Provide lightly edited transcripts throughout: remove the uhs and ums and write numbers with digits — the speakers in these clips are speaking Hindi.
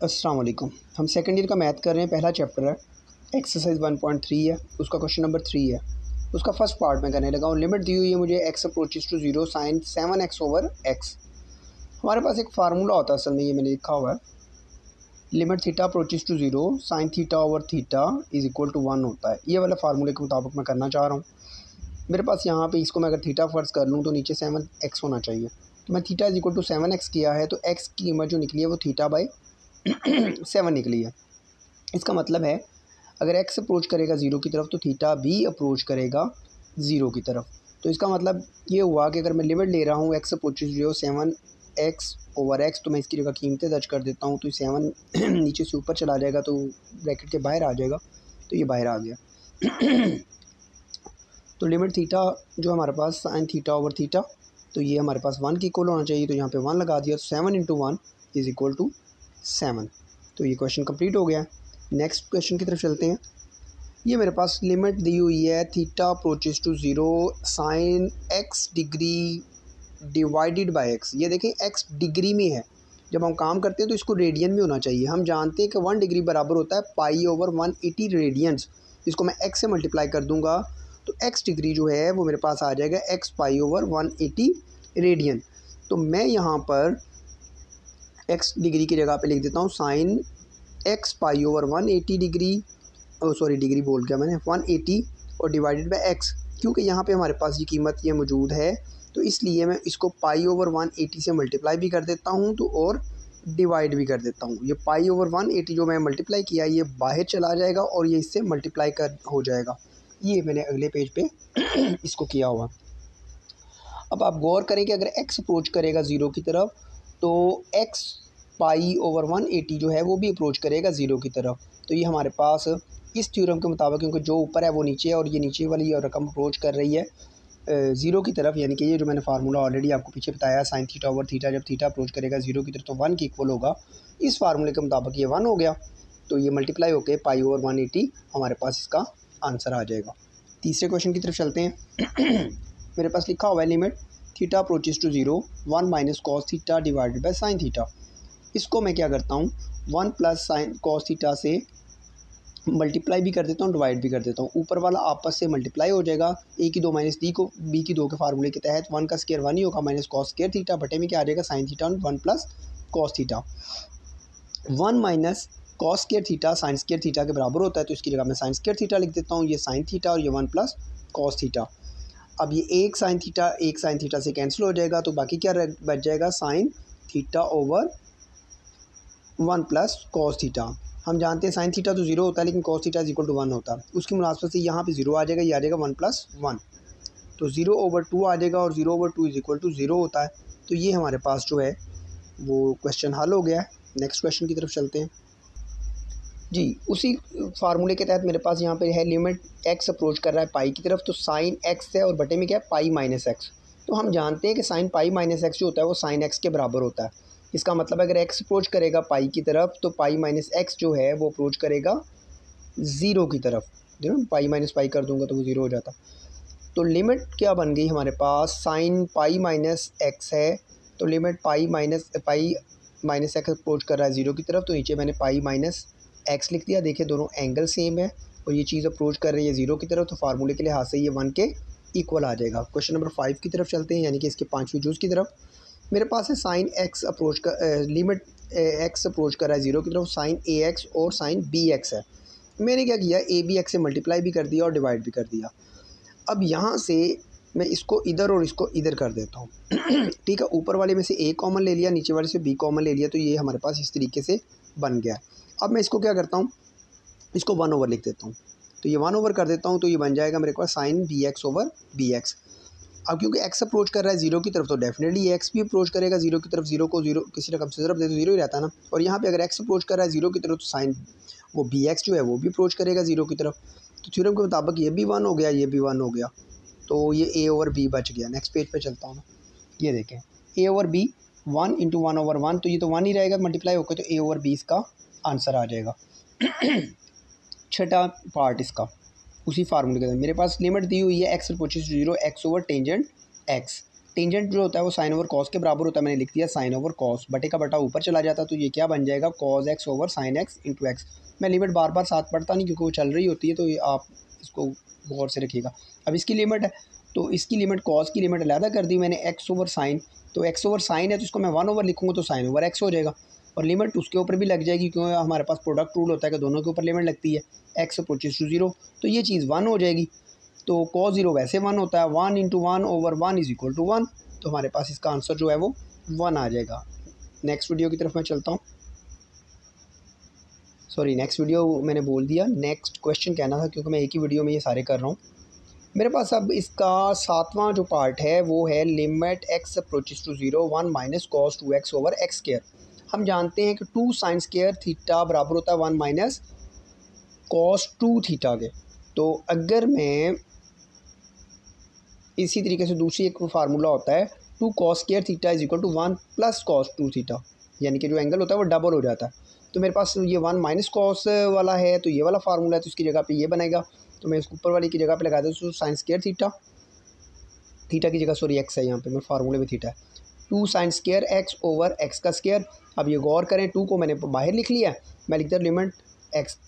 अस्सलाम वालेकुम। हम सेकंड ईयर का मैथ कर रहे हैं। पहला चैप्टर है, एक्सरसाइज 1.3 है, उसका क्वेश्चन नंबर 3 है। उसका फर्स्ट पार्ट में करने लगा हूँ। लिमिट दी हुई है मुझे x approaches to 0 sine 7x over x। हमारे पास एक फार्मूला होता है, असल में ये मैंने लिखा हुआ है, limit theta approaches to 0 sine theta over theta is equal to 1 होता है। ये वाला फार्मूले के मुताबिक मैं करना चाह रहा हूँ। मेरे पास यहाँ पे इसको मैं अगर थीटा फर्ज कर लूँ तो नीचे 7x होना चाहिए। तो मैं theta is equal to 7x किया है, तो x की कीमत जो निकली है वो थीटा बाई 7 निकली है। इसका मतलब है अगर x अप्रोच करेगा 0 की तरफ तो थीटा भी अप्रोच करेगा 0 की तरफ। तो इसका मतलब ये हुआ कि अगर मैं लिमिट ले रहा हूँ x approaches 0 7x over x, तो मैं इसकी जगह कीमतें दर्ज कर देता हूँ। तो 7 नीचे से ऊपर चला जाएगा तो ब्रैकेट के बाहर आ जाएगा, तो ये बाहर आ गया। तो लिमिट थीटा जो हमारे पास साइन थीटा ओवर थीटा, तो ये हमारे पास 1 की इक्वल होना चाहिए, तो यहाँ पे 1 लगा दिया। तो 7 इंटू 1 इज़ इक्वल टू 7। तो ये क्वेश्चन कंप्लीट हो गया। नेक्स्ट क्वेश्चन की तरफ चलते हैं। ये मेरे पास लिमिट दी हुई है theta approaches to 0 sine x degree divided by x। ये देखें x डिग्री में है, जब हम काम करते हैं तो इसको रेडियन में होना चाहिए। हम जानते हैं कि 1 डिग्री बराबर होता है पाई ओवर 180 रेडियंस। इसको मैं x से मल्टीप्लाई कर दूंगा तो x डिग्री जो है वो मेरे पास आ जाएगा x पाई ओवर 180 रेडियन। तो मैं यहाँ पर x डिग्री की जगह पे लिख देता हूँ sine x pi over 180 degree, sorry degree बोल गया मैंने, 180 और डिवाइडेड बाय x। क्योंकि यहाँ पे हमारे पास ये कीमत ये मौजूद है तो इसलिए मैं इसको पाई ओवर 180 से मल्टीप्लाई भी कर देता हूँ तो और डिवाइड भी कर देता हूँ। ये पाई ओवर 180 जो मैं मल्टीप्लाई किया ये बाहर चला जाएगा और ये इससे मल्टीप्लाई कर हो जाएगा। ये मैंने अगले पेज पे इसको किया हुआ। अब आप गौर करें कि अगर x अप्रोच करेगा 0 की तरफ तो x पाई ओवर 180 जो है वो भी अप्रोच करेगा 0 की तरफ। तो ये हमारे पास इस थ्योरम के मुताबिक, क्योंकि जो ऊपर है वो नीचे है और ये नीचे वाली रकम अप्रोच कर रही है 0 की तरफ, यानी कि ये जो मैंने फार्मूला ऑलरेडी आपको पीछे बताया, साइन थीटा ओवर थीटा, जब थीटा अप्रोच करेगा 0 की तरफ तो 1 की इक्वल होगा। इस फार्मूले के मुताबिक ये 1 हो गया, तो ये मल्टीप्लाई होकर पाई ओवर 180 हमारे पास इसका आंसर आ जाएगा। तीसरे क्वेश्चन की तरफ चलते हैं। मेरे पास लिखा हुआ है limit theta approaches to 0 1 minus cos theta divided by sine theta. इसको मैं क्या करता हूँ, 1 प्लस साइन कॉस थीटा से मल्टीप्लाई भी कर देता हूँ, डिवाइड भी कर देता हूँ। ऊपर वाला आपस से मल्टीप्लाई हो जाएगा, a की 2 माइनस b की 2 के फार्मूले के तहत 1 का स्क्वायर 1 ही होगा, माइनस कॉस स्क्वायर थीटा बटे में क्या आ जाएगा sine theta 1 plus cos theta. 1 minus cos square theta sine square theta के बराबर होता है, तो इसकी जगह मैं साइन स्क्वायर थीटा लिख देता हूँ। ये साइन थीटा और ये 1 प्लस कॉस थीटा। अब ये एक साइन थीटा से कैंसिल हो जाएगा, तो बाकी क्या बच जाएगा, sign theta over 1 plus cos theta. हम जानते हैं साइन थीटा तो 0 होता है लेकिन cos theta is equal to 1 होता है। उसकी मुनासबत से यहाँ पे 0 आ जाएगा, ये आ जाएगा 1 प्लस 1, तो 0 ओवर 2 आ जाएगा और 0 ओवर 2 इज इक्वल टू 0 होता है। तो ये हमारे पास जो है वो क्वेश्चन हल हो गया है। नेक्स्ट क्वेश्चन की तरफ चलते हैं जी। उसी फार्मूले के तहत मेरे पास यहाँ पे है लिमिट x अप्रोच कर रहा है पाई की तरफ, तो साइन x है और बटे में क्या है पाई माइनस एक्स। तो हम जानते हैं कि साइन पाई माइनस एक्स जो होता है वो साइन x के बराबर होता है। इसका मतलब अगर x अप्रोच करेगा पाई की तरफ तो पाई माइनस एक्स जो है वो अप्रोच करेगा 0 की तरफ। देखो पाई माइनस पाई कर दूंगा तो वो 0 हो जाता। तो लिमिट क्या बन गई हमारे पास, साइन पाई माइनस एक्स है, तो limit pi minus x approach कर रहा है 0 की तरफ, तो नीचे मैंने पाई माइनस एक्स लिख दिया। देखिए दोनों एंगल सेम है और ये चीज़ अप्रोच कर रही है 0 की तरफ, तो फार्मूले के लिहाज से ये 1 के इक्वल आ जाएगा। क्वेश्चन नंबर 5 की तरफ चलते हैं, यानी कि इसके 5वीं जूज़ की तरफ। मेरे पास है साइन एक्स अप्रोच का लिमिट एक्स अप्रोच कर रहा है 0 की तरफ, साइन ए एक्स और साइन बी एक्स है। मैंने क्या किया, ए बी एक्स से मल्टीप्लाई भी कर दिया और डिवाइड भी कर दिया। अब यहाँ से मैं इसको इधर और इसको इधर कर देता हूँ। ठीक है, ऊपर वाले में से ए कॉमन ले लिया, नीचे वाले से बी कॉमन ले लिया, तो ये हमारे पास इस तरीके से बन गया। अब मैं इसको क्या करता हूँ, इसको 1 ओवर लिख देता हूँ, तो ये 1 ओवर कर देता हूँ, तो ये बन जाएगा मेरे पास sine b x over b x. अब क्योंकि x अप्रोच कर रहा है 0 की तरफ तो डेफिनेटली x भी अप्रोच करेगा 0 की तरफ। 0 को 0 किसी रकम से ज़रब दे तो 0 ही रहता है ना। और यहाँ पे अगर x अप्रोच कर रहा है 0 की तरफ तो साइन वो बी एक्स जो है वो भी अप्रोच करेगा 0 की तरफ। तो थ्योरम के मुताबिक ये भी 1 हो गया, ये भी 1 हो गया, तो ये a ओवर b बच गया। नेक्स्ट पेज पे चलता हूँ मैं। ये देखें a over b 1 into 1 over 1, तो ये तो 1 ही रहेगा मल्टीप्लाई होकर, तो a ओवर b इसका आंसर आ जाएगा। छठा पार्ट इसका उसी फार्मूले के अंदर मेरे पास लिमिट दी हुई है x approaches to 0 x over tangent x। Tangent जो होता है वो साइन ओवर कॉस के बराबर होता है, मैंने लिख दिया साइन ओवर कॉस, बटे का बटा ऊपर चला जाता, तो ये क्या बन जाएगा cos x over sine x into x. मैं लिमिट बार बार साथ पढ़ता नहीं क्योंकि वो चल रही होती है, तो आप इसको गौर से रखिएगा। अब इसकी लिमिट है, तो इसकी लिमिट कॉस की लिमिट अलहदा कर दी मैंने एक्स ओवर साइन, तो एक्स ओवर साइन है तो इसको मैं 1 ओवर लिखूँगा तो साइन ओवर एक्स हो जाएगा, और लिमिट उसके ऊपर भी लग जाएगी क्योंकि हमारे पास प्रोडक्ट रूल होता है कि दोनों के ऊपर लिमिट लगती है, एक्स अप्रोचेस टू 0, तो ये चीज़ 1 हो जाएगी। तो कॉस 0 वैसे 1 होता है, 1 into 1 over 1 is equal to 1, तो हमारे पास इसका आंसर जो है वो 1 आ जाएगा। नेक्स्ट वीडियो की तरफ मैं चलता हूँ, सॉरी नेक्स्ट वीडियो मैंने बोल दिया, नेक्स्ट क्वेश्चन कहना था क्योंकि मैं एक ही वीडियो में ये सारे कर रहा हूँ। मेरे पास अब इसका 7वां जो पार्ट है वो है limit x approaches to 0 1 minus cos 2x over x square. हम जानते हैं कि 2 साइन स्क्वायर थीटा बराबर होता है 1 माइनस कॉस 2 थीटा के। तो अगर मैं इसी तरीके से दूसरी एक फार्मूला होता है 2 cos square theta is equal to 1 plus cos 2 theta, यानी कि जो एंगल होता है वो डबल हो जाता है। तो मेरे पास ये 1 माइनस कॉस वाला है तो ये वाला फार्मूला है, तो इसकी जगह पे ये बनेगा, तो मैं इसको ऊपर वाली की जगह पे लगा देता हूँ साइन स्क्वायर थीटा, थीटा की जगह सॉरी एक्स है यहाँ पे, मैं फार्मूले में थीटा है 2 sine square x over x का स्क्वायर। अब ये गौर करें 2 को मैंने बाहर लिख लिया, मैं लिखता हूँ limit x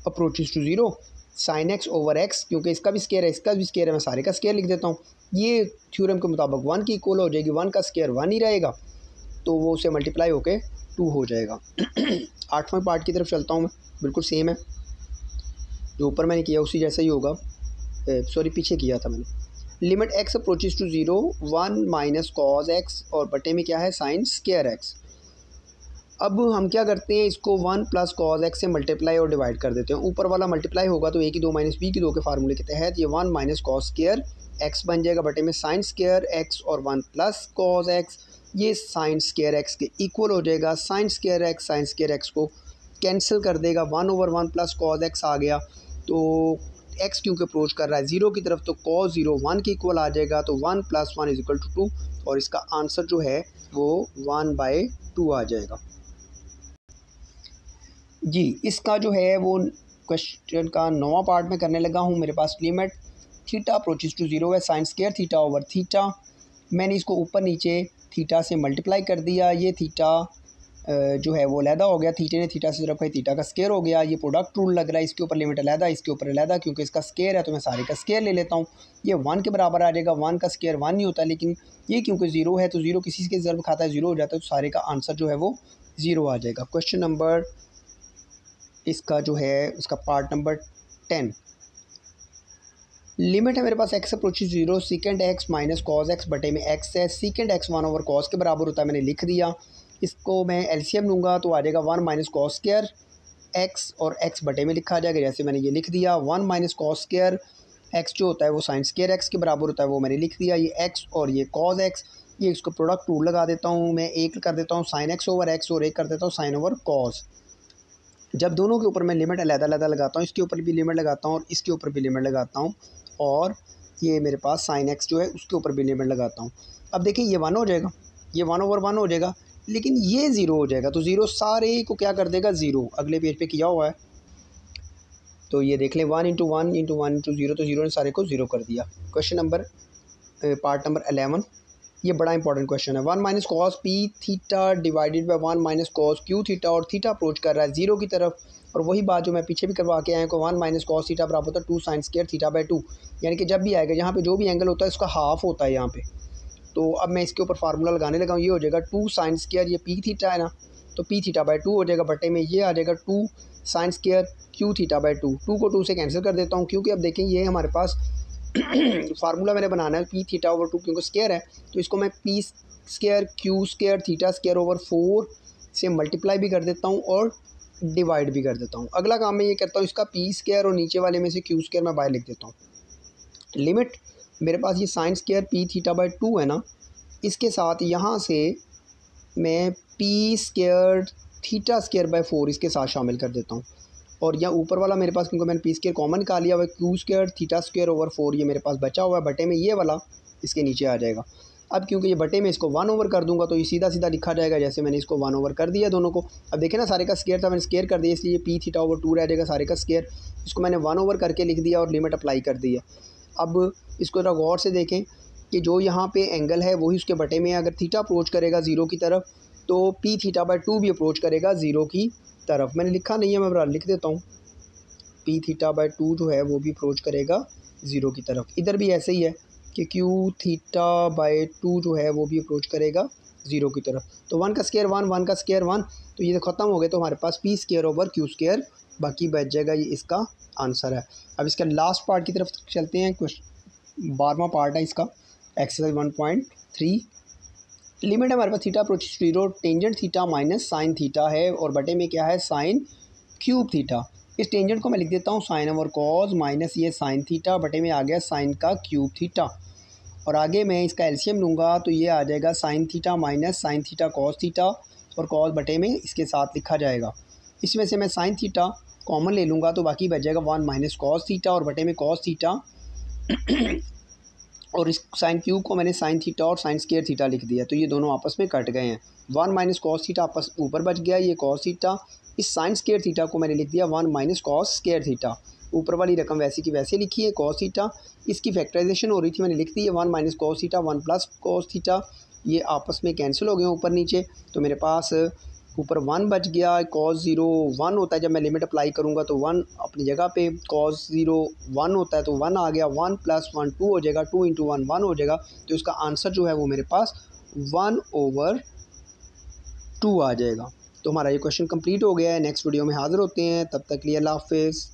approaches to 0 sine x over x, क्योंकि इसका भी स्क्वायर है इसका भी स्क्वायर है, मैं सारे का स्क्वायर लिख देता हूँ। ये थ्योरम के मुताबिक 1 की इक्वल हो जाएगी, 1 का स्क्वायर 1 ही रहेगा, तो वो उसे मल्टीप्लाई होके 2 हो जाएगा। 8वें पार्ट की तरफ चलता हूँ मैं, बिल्कुल सेम है जो ऊपर मैंने किया उसी जैसा ही होगा, सॉरी पीछे किया था मैंने। Limit x approaches to 0 1 minus cos x और बटे में क्या है साइन स्क्वायर एक्स। अब हम क्या करते हैं, इसको 1 प्लस कॉस एक्स से मल्टीप्लाई और डिवाइड कर देते हैं। ऊपर वाला मल्टीप्लाई होगा तो a की 2 माइनस b की 2 के फार्मूले के तहत ये 1 माइनस कॉस स्क्वायर एक्स बन जाएगा, बटे में साइन स्क्वायर एक्स और 1 प्लस कॉस एक्स, ये साइन स्क्वायर एक्स के इक्वल हो जाएगा। साइन स्क्वायर एक्स को कैंसिल कर देगा, 1 ओवर 1 प्लस कॉस एक्स आ गया, तो एक्स क्योंकि अप्रोच कर रहा है 0 की तरफ, तो कॉस 0 1 के इक्वल आ जाएगा, तो 1 प्लस 1 इज इक्वल टू 2, और इसका आंसर जो है वो 1/2 आ जाएगा जी। इसका जो है वो क्वेश्चन का 9वां पार्ट में करने लगा हूँ। मेरे पास लिमिट थीटा अप्रोचेस टू 0 है sine square theta over theta, मैंने इसको ऊपर नीचे थीटा से मल्टीप्लाई कर दिया, ये थीटा जो है वो अलहदा हो गया, थीटे ने थीटा से तरफ थीटा का स्क्वायर हो गया, ये प्रोडक्ट रूल लग रहा है, इसके ऊपर लिमिट अलहदा इसके ऊपर अलहदा, क्योंकि इसका स्क्वायर है तो मैं सारे का स्क्वायर ले लेता हूँ, ये 1 के बराबर आ जाएगा, 1 का स्क्वायर 1 नहीं होता, लेकिन ये क्योंकि 0 है तो 0 किसी के ज़र्ब खाता है 0 हो जाता है, तो सारे का आंसर जो है वो 0 आ जाएगा। क्वेश्चन नंबर इसका जो है उसका पार्ट नंबर 10, लिमिट है मेरे पास x approaches 0 second x minus cos x बटे में एक्स है, सीकेंड एक्स 1 ओवर कॉस के बराबर होता है, मैंने लिख दिया। इसको मैं एलसीएम लूँगा तो आ जाएगा 1 माइनस कॉस स्क्वायर एक्स और एक्स बटे में लिखा जाएगा, जैसे मैंने ये लिख दिया। 1 माइनस कॉस स्क्वायर एक्स जो होता है वो साइन स्क्वायर एक्स के बराबर होता है, वो मैंने लिख दिया। ये एक्स और ये कॉस एक्स, ये इसको प्रोडक्ट रूल लगा देता हूँ मैं, एक कर देता हूँ साइन एक्स ओवर एक्स और एक कर देता हूँ साइन ओवर कॉस। जब दोनों के ऊपर मैं लिमिट अलग-अलग लगाता हूँ, इसके ऊपर भी लिमिट लगाता हूँ और इसके ऊपर भी लिमिट लगाता हूँ, और ये मेरे पास साइन एक्स जो है उसके ऊपर भी लिमिट लगाता हूँ। अब देखिए ये 1 हो जाएगा, ये 1 ओवर 1 हो जाएगा, लेकिन ये 0 हो जाएगा, तो 0 सारे को क्या कर देगा 0, अगले पेज पे किया हुआ है तो ये देख लें 1 इंटू 1 इंटू 1 इंटू 0, तो 0 ने सारे को 0 कर दिया। क्वेश्चन नंबर पार्ट नंबर 11, ये बड़ा इंपॉर्टेंट क्वेश्चन है। 1 minus cos P theta divided by 1 minus cos Q theta, और थीटा अप्रोच कर रहा है 0 की तरफ, और वही बात जो मैं पीछे भी करवा के आया हूँ, 1 माइनस कॉस थीटा बराबर होता है 2 साइन स्क्वायर थीटा बाई 2, यानी कि जब भी आएगा यहाँ पे जो भी एंगल होता है उसका हाफ होता है यहाँ पे। तो अब मैं इसके ऊपर फार्मूला लगाने लगा हूँ, ये हो जाएगा 2 साइन स्क्वायर, ये पी थीटा है ना, तो पी थीटा बाई 2 हो जाएगा, बटे में ये आ जाएगा 2 sine square Q theta by 2, 2 को 2 से कैंसिल कर देता हूँ, क्योंकि अब देखें ये हमारे पास फार्मूला मैंने बनाना है पी थीटा ओवर 2, क्योंकि स्क्वायर है, तो इसको मैं P square Q square theta square over 4 से मल्टीप्लाई भी कर देता हूँ और डिवाइड भी कर देता हूँ। अगला काम मैं ये करता हूँ, इसका पी स्क्वायर और नीचे वाले में से क्यू स्क्वायर मैं बाहर लिख देता हूँ। लिमिट मेरे पास ये sine square P theta by 2 है ना, इसके साथ यहाँ से मैं P square theta square by 4 इसके साथ शामिल कर देता हूँ, और यहाँ ऊपर वाला मेरे पास क्योंकि मैंने पी स्क्वायर कॉमन निकाल लिया हुआ है, Q square theta square over 4 ये मेरे पास बचा हुआ है, बटे में ये वाला इसके नीचे आ जाएगा। अब क्योंकि ये बटे में इसको 1 ओवर कर दूंगा तो ये सीधा सीधा लिखा जाएगा, जैसे मैंने इसको 1 ओवर कर दिया दोनों को। अब देखें ना सारे का स्क्वायर था, मैंने स्क्वायर कर दिया, इसलिए पी थीटा ओवर 2 रह जाएगा सारे का स्क्वायर, इसको मैंने 1 ओवर करके लिख दिया और लिमिट अप्लाई कर दी है। अब इसको ज़रा गौर से देखें, कि जो यहाँ पे एंगल है वही उसके बटे में है। अगर थीटा अप्रोच करेगा ज़ीरो की तरफ तो पी थीटा बाई 2 भी अप्रोच करेगा ज़ीरो की तरफ। मैंने लिखा नहीं है, मैं बराबर लिख देता हूँ। पी थीटा बाई 2 जो है वो भी अप्रोच करेगा ज़ीरो की तरफ। इधर भी ऐसे ही है कि क्यू थीटा बाई 2 जो है वो भी अप्रोच करेगा ज़ीरो की तरफ। तो 1 का स्क्वायर 1, 1 का स्क्वायर 1, तो ये ख़त्म हो गए। तो हमारे पास p square over q square बाकी बच जाएगा। ये इसका आंसर है। अब इसका लास्ट पार्ट की तरफ चलते हैं। 12वां पार्ट है इसका, एक्सरसाइज 1.3। लिमिट है हमारे पास theta approach zero, tangent theta minus sine theta है और बटे में क्या है साइन क्यूब थीटा। इस टेंजेंट को मैं लिख देता हूँ साइन ओवर कॉज माइनस ये साइन थीटा, बटे में आ गया साइन का क्यूब थीटा। और आगे मैं इसका एलसीएम लूँगा तो ये आ जाएगा sine theta minus sine theta cos theta, और कॉस बटे में इसके साथ लिखा जाएगा। इसमें से मैं साइन थीटा कॉमन ले लूँगा तो बाकी बच जाएगा 1 माइनस कॉस थीटा और बटे में कॉस थीटा और इस साइन क्यूब को मैंने साइन थीटा और साइन स्क्वायर थीटा लिख दिया, तो ये दोनों आपस में कट गए हैं। 1 माइनस कॉस थीटा आपस ऊपर बच गया, ये कॉस थीटा। इस साइन स्क्वायर थीटा को मैंने लिख दिया 1 माइनस कॉस स्क्वायर थीटा। ऊपर वाली रकम वैसी की वैसे लिखी है कॉस थीटा। इसकी फैक्टराइजेशन हो रही थी, मैंने लिख दी है 1 minus cos theta 1 plus cos theta. ये आपस में कैंसिल हो गए ऊपर नीचे, तो मेरे पास ऊपर 1 बच गया। कॉस 0 1 होता है, जब मैं लिमिट अप्लाई करूँगा तो 1 अपनी जगह पे, कॉस 0 1 होता है तो 1 आ गया। 1 प्लस 1 2 हो जाएगा, 2 इंटू 1 1 हो जाएगा। तो इसका आंसर जो है वो मेरे पास 1/2 आ जाएगा। तो हमारा ये क्वेश्चन कंप्लीट हो गया है। नेक्स्ट वीडियो में हाज़िर होते हैं, तब तक के लिए अल्लाह हाफ़िज़।